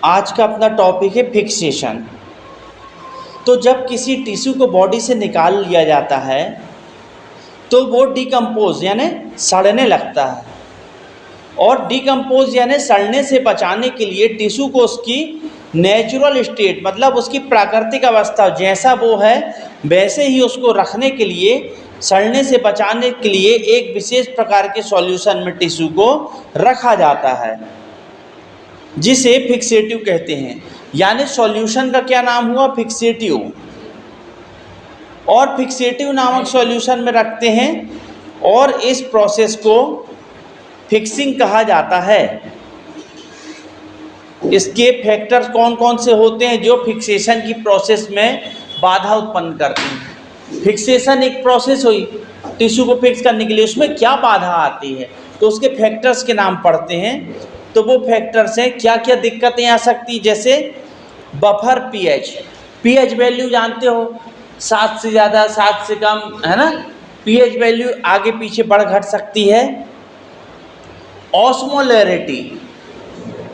आज का अपना टॉपिक है फिक्सेशन। तो जब किसी टिश्यू को बॉडी से निकाल लिया जाता है तो वो डिकम्पोज यानी सड़ने लगता है, और डिकम्पोज यानी सड़ने से बचाने के लिए टिश्यू को उसकी नेचुरल स्टेट मतलब उसकी प्राकृतिक अवस्था जैसा वो है वैसे ही उसको रखने के लिए, सड़ने से बचाने के लिए एक विशेष प्रकार के सॉल्यूशन में टिश्यू को रखा जाता है जिसे फिक्सेटिव कहते हैं। यानी सॉल्यूशन का क्या नाम हुआ? फिक्सेटिव। और फिक्सेटिव नामक सॉल्यूशन में रखते हैं और इस प्रोसेस को फिक्सिंग कहा जाता है। इसके फैक्टर्स कौन कौन से होते हैं जो फिक्सेशन की प्रोसेस में बाधा उत्पन्न करते हैं? फिक्सेशन एक प्रोसेस हुई टिश्यू को फिक्स करने के लिए, उसमें क्या बाधा आती है तो उसके फैक्टर्स के नाम पढ़ते हैं। तो वो फैक्टर्स हैं, क्या क्या दिक्कतें आ सकती, जैसे बफर पीएच वैल्यू जानते हो, 7 से ज़्यादा 7 से कम, है ना। पीएच वैल्यू आगे पीछे बढ़ घट सकती है।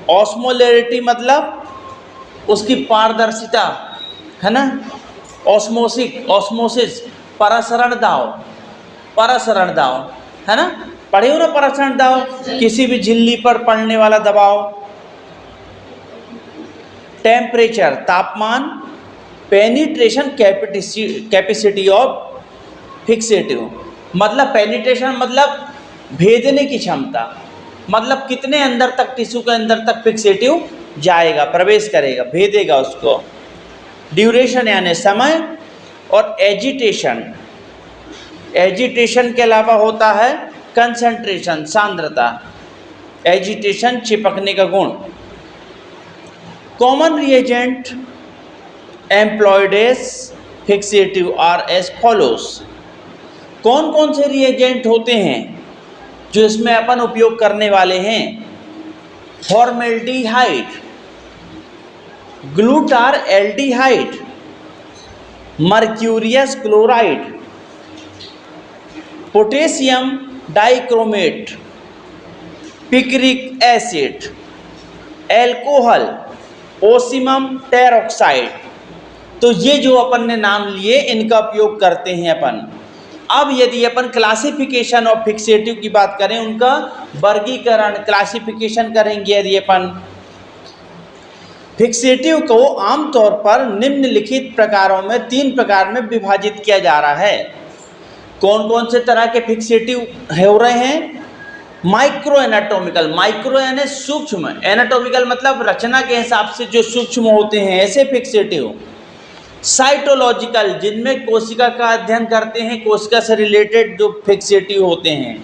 ऑस्मोलैरिटी मतलब उसकी पारदर्शिता, है ना। ऑस्मोसिस परसरण दाव, है ना। पढ़े हो ना परसरण दाव, किसी भी झिल्ली पर पड़ने वाला दबाव। टेम्परेचर तापमान। पेनिट्रेशन कैपेसिटी ऑफ फिक्सेटिव मतलब पेनिट्रेशन मतलब भेदने की क्षमता, मतलब कितने अंदर तक टिश्यू के अंदर तक फिक्सेटिव जाएगा, प्रवेश करेगा, भेदेगा उसको। ड्यूरेशन यानी समय। और एजिटेशन के अलावा होता है कंसंट्रेशन सांद्रता। एजिटेशन चिपकने का गुण। Common reagent employed as fixative are as follows. कौन कौन से रिएजेंट होते हैं जो इसमें अपन उपयोग करने वाले हैं? Formaldehyde, glutaraldehyde, mercurous chloride, potassium dichromate, picric acid, alcohol, osmium tetroxide. तो ये जो अपन ने नाम लिए इनका उपयोग करते हैं अपन। अब यदि अपन क्लासिफिकेशन ऑफ फिक्सेटिव की बात करें, उनका वर्गीकरण क्लासिफिकेशन करेंगे यदि अपन, फिक्सेटिव को आमतौर पर निम्नलिखित प्रकारों में 3 प्रकार में विभाजित किया जा रहा है। कौन कौन से तरह के फिक्सेटिव हो रहे हैं? माइक्रो एनाटॉमिकल, माइक्रो यानी सूक्ष्म, एनाटॉमिकल मतलब रचना के हिसाब से जो सूक्ष्म होते हैं ऐसे फिक्सेटिव। साइटोलॉजिकल जिनमें कोशिका का अध्ययन करते हैं, कोशिका से रिलेटेड जो फिक्सेटिव होते हैं।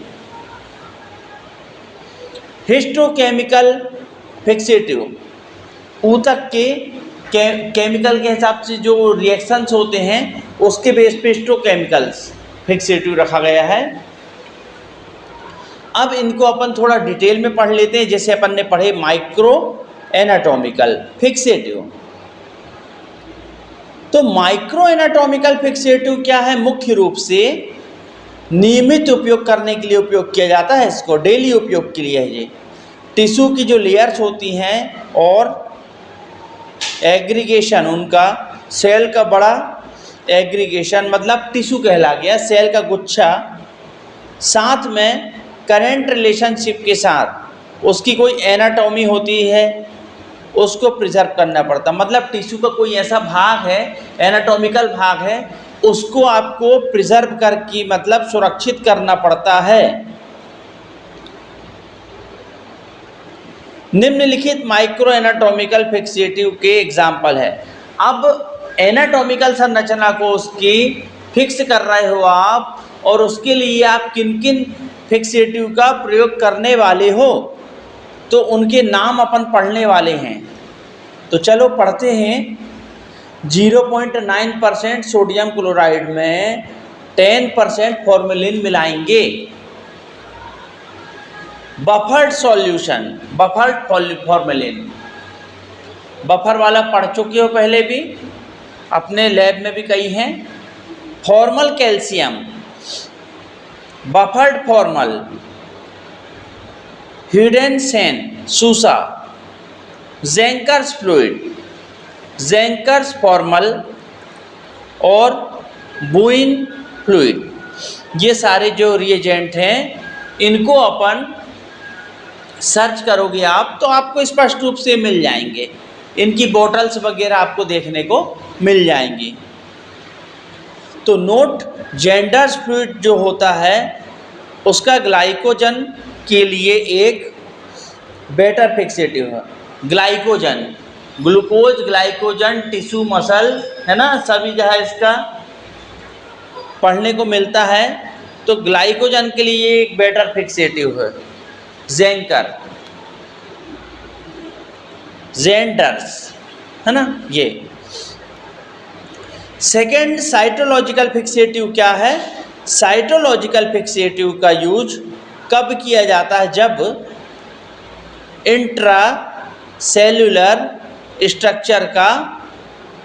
हिस्टोकेमिकल फिक्सेटिव ऊतक के केमिकल के हिसाब से जो रिएक्शंस होते हैं उसके बेस पे हिस्टोकेमिकल्स फिक्सेटिव रखा गया है। अब इनको अपन थोड़ा डिटेल में पढ़ लेते हैं। जैसे अपन ने पढ़े माइक्रो एनाटॉमिकल फिक्सेटिव। तो माइक्रो एनाटॉमिकल फिक्सेटिव क्या है? मुख्य रूप से नियमित उपयोग करने के लिए उपयोग किया जाता है, इसको डेली उपयोग के लिए है। ये टिश्यू की जो लेयर्स होती हैं और एग्रीगेशन उनका, सेल का बड़ा एग्रीगेशन मतलब टिश्यू कहला गया, सेल का गुच्छा, साथ में करेंट रिलेशनशिप के साथ उसकी कोई एनाटॉमी होती है उसको प्रिजर्व करना पड़ता। मतलब टिश्यू का कोई ऐसा भाग है, एनाटॉमिकल भाग है, उसको आपको प्रिजर्व करके मतलब सुरक्षित करना पड़ता है। निम्नलिखित माइक्रो एनाटॉमिकल फिक्सेटिव के एग्जाम्पल है। अब एनाटॉमिकल संरचना को उसकी फिक्स कर रहे हो आप, और उसके लिए आप किन किन फिक्सेटिव का प्रयोग करने वाले हो तो उनके नाम अपन पढ़ने वाले हैं। तो चलो पढ़ते हैं। 0.9% सोडियम क्लोराइड में 10% फॉर्मेलिन मिलाएंगे। Buffered solution, buffered formalin, buffer वाला पढ़ चुके हो पहले भी, अपने लैब में भी कई हैं। Formal calcium, buffered formal, Heidenhain, Susa, Zenker's fluid, Zenker's formal और बुइन फ्लूइड, ये सारे जो रिएजेंट हैं इनको अपन सर्च करोगे आप तो आपको स्पष्ट रूप से मिल जाएंगे। इनकी बॉटल्स वगैरह आपको देखने को मिल जाएंगी। तो नोट, ज़ेंकर्स फ्लूइड जो होता है उसका ग्लाइकोजन के लिए एक बेटर फिक्सेटिव है। Glycogen, glucose, glycogen, tissue, muscle, है ना, सभी जगह इसका पढ़ने को मिलता है। तो ग्लाइकोजन के लिए ये एक बेटर फिक्सेटिव है ज़ेंकर, ज़ेंडर्स, है ना। ये सेकेंड साइटोलॉजिकल फिक्सेटिव क्या है? साइटोलॉजिकल फिक्सेटिव का यूज कब किया जाता है? जब इंट्रा सेल्यूलर स्ट्रक्चर का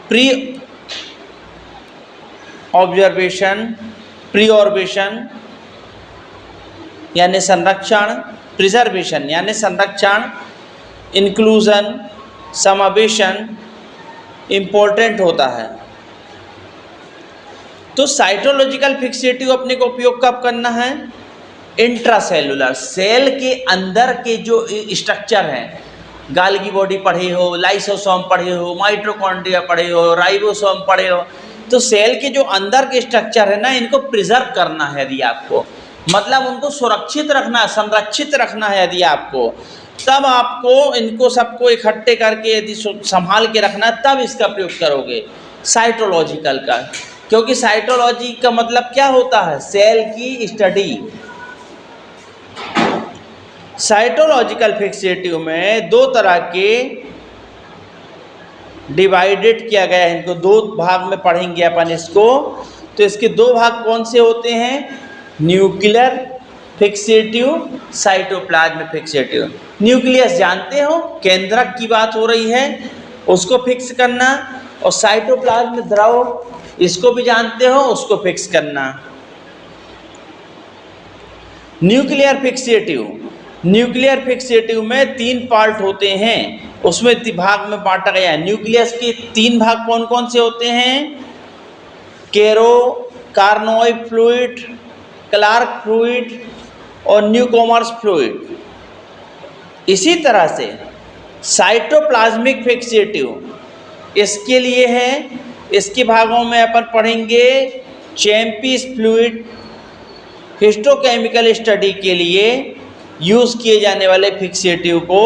प्री ऑब्जर्वेशन यानी संरक्षण, प्रिजर्वेशन यानी संरक्षण, इंक्लूजन, समावेशन इम्पोर्टेंट होता है। तो साइटोलॉजिकल फिक्सेटिव अपने को उपयोग कब करना है? इंट्रासेलुलर, सेल के अंदर के जो स्ट्रक्चर हैं, गाल्गी बॉडी पढ़े हो, लाइसोसोम पढ़े हो, माइटोकॉन्ड्रिया पढ़े हो, राइबोसोम पढ़े हो, तो सेल के जो अंदर के स्ट्रक्चर है ना, इनको प्रिजर्व करना है यदि आपको, मतलब उनको सुरक्षित रखना है, संरक्षित रखना है यदि आपको, तब आपको इनको सबको इकट्ठे करके यदि संभाल के रखना है तब इसका प्रयोग करोगे साइटोलॉजिकल का। क्योंकि साइटोलॉजी का मतलब क्या होता है? सेल की स्टडी। साइटोलॉजिकल फिक्सेटिव में दो तरह के डिवाइडेड किया गया है, इनको दो भाग में पढ़ेंगे अपन इसको। तो इसके दो भाग कौन से होते हैं? Nuclear fixative, cytoplasm fixative. Nucleus जानते हो, केंद्रक की बात हो रही है, उसको फिक्स करना, और साइटोप्लाज्म द्रव, इसको भी जानते हो, उसको फिक्स करना। न्यूक्लियर फिक्सेटिव, न्यूक्लियर फिक्सेटिव में तीन पार्ट होते हैं, उसमें भाग में बांटा गया है। न्यूक्लियस के तीन भाग कौन कौन से होते हैं? कार्नोइड फ्लूइड, क्लार्क फ्लूइड और न्यूकोमर्स फ्लूइड। इसी तरह से साइटोप्लाज्मिक फिक्सेटिव, इसके लिए है, इसके भागों में अपन पढ़ेंगे चैंपीस फ्लूइड, हिस्टोकेमिकल स्टडी के लिए यूज़ किए जाने वाले फिक्सेटिव को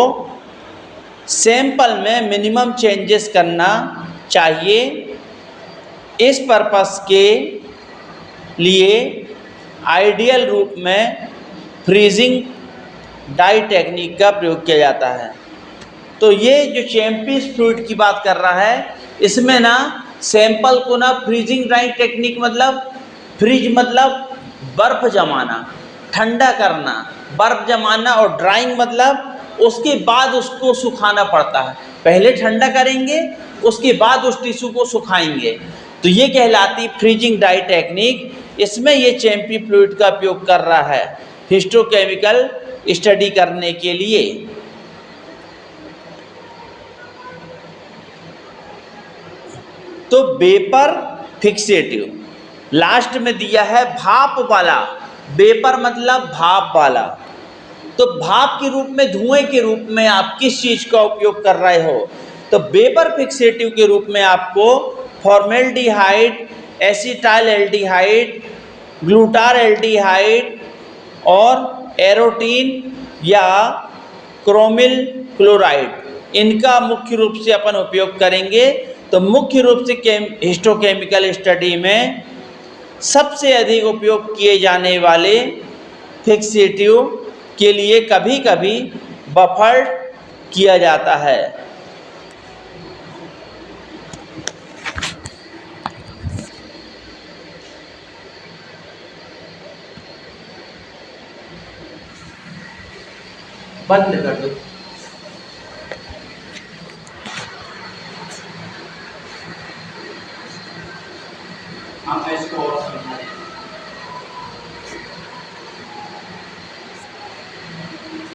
सैंपल में मिनिमम चेंजेस करना चाहिए। इस पर्पस के लिए आइडियल रूप में फ्रीजिंग डाई टेक्निक का प्रयोग किया जाता है। तो ये जो चैंपीस फ्लूइड की बात कर रहा है, इसमें ना सैंपल को ना फ्रीजिंग डाई टेक्निक, मतलब फ्रीज मतलब बर्फ़ जमाना, ठंडा करना, बर्फ़ जमाना, और ड्राइंग मतलब उसके बाद उसको सुखाना पड़ता है। पहले ठंडा करेंगे, उसके बाद उस टिश्यू को सुखाएंगे, तो ये कहलाती फ्रीजिंग डाई टेक्निक। इसमें ये चैंपी फ्लूइड का उपयोग कर रहा है हिस्टोकेमिकल स्टडी करने के लिए। तो वेपर फिक्सेटिव लास्ट में दिया है भाप वाला। वेपर मतलब भाप वाला। तो भाप के रूप में, धुएं के रूप में आप किस चीज़ का उपयोग कर रहे हो? तो वेपर फिक्सेटिव के रूप में आपको फॉर्मेल्डिहाइड, एसिटाइल एल्डिहाइड, ग्लूटार एल्डिहाइड और एरोटीन या क्रोमिल क्लोराइड, इनका मुख्य रूप से अपन उपयोग करेंगे। तो मुख्य रूप से हिस्टोकेमिकल स्टडी में सबसे अधिक उपयोग किए जाने वाले फिक्सेटिव के लिए कभी कभी बफर्ड किया जाता है। बंद कर दो।